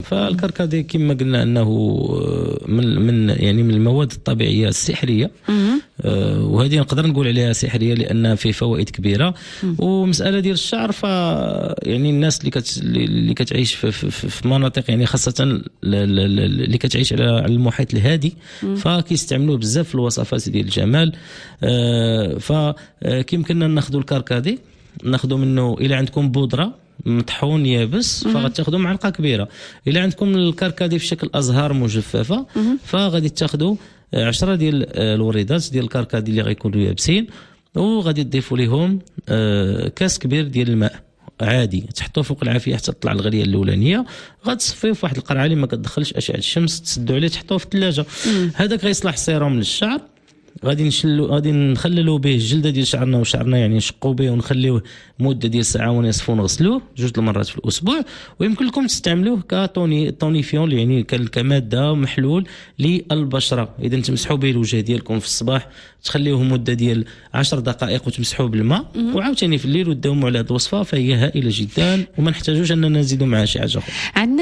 فالكركديه كما قلنا انه من المواد الطبيعيه السحريه، وهذه نقدر نقول عليها سحريه لان فيه فوائد كبيره. ومساله ديال الشعر الناس اللي كتعيش في مناطق خاصه اللي كتعيش على المحيط الهادي فكيستعملوه بزاف في الوصفات ديال الجمال. فكيمكننا ناخذوا الكركديه، ناخذوا منه الى عندكم بودره مطحون يابس فغتاخذوا معلقه كبيره. الى عندكم الكركديه في شكل ازهار مجففه فغادي تاخذوا 10 ديال الوريدات ديال الكركديه اللي غيكونوا يابسين، وغادي تضيفوا لهم كاس كبير ديال الماء عادي، تحطوه فوق العافيه حتى تطلع الغليه الاولانيه، غتصفيه في واحد القرعه اللي ما كتدخلش اشعه الشمس، تسدوا عليه تحطوه في الثلاجه. هذاك غيصلح سيروم للشعر، غادي نخللوا به الجلده ديال شعرنا وشعرنا نشقوا به ونخليوه مده ديال ساعه ونصف ونغسلوه 2 المرات في الاسبوع. ويمكن لكم تستعملوه كطونيفيون كماده محلول للبشره. اذا تمسحوا به الوجه ديالكم في الصباح تخليوه مده ديال 10 دقائق وتمسحوه بالماء، وعاوتاني في الليل وتداوموا على هذه الوصفه فهي هائله جدا وما نحتاجوش اننا نزيدوا معها شي حاجه اخرى.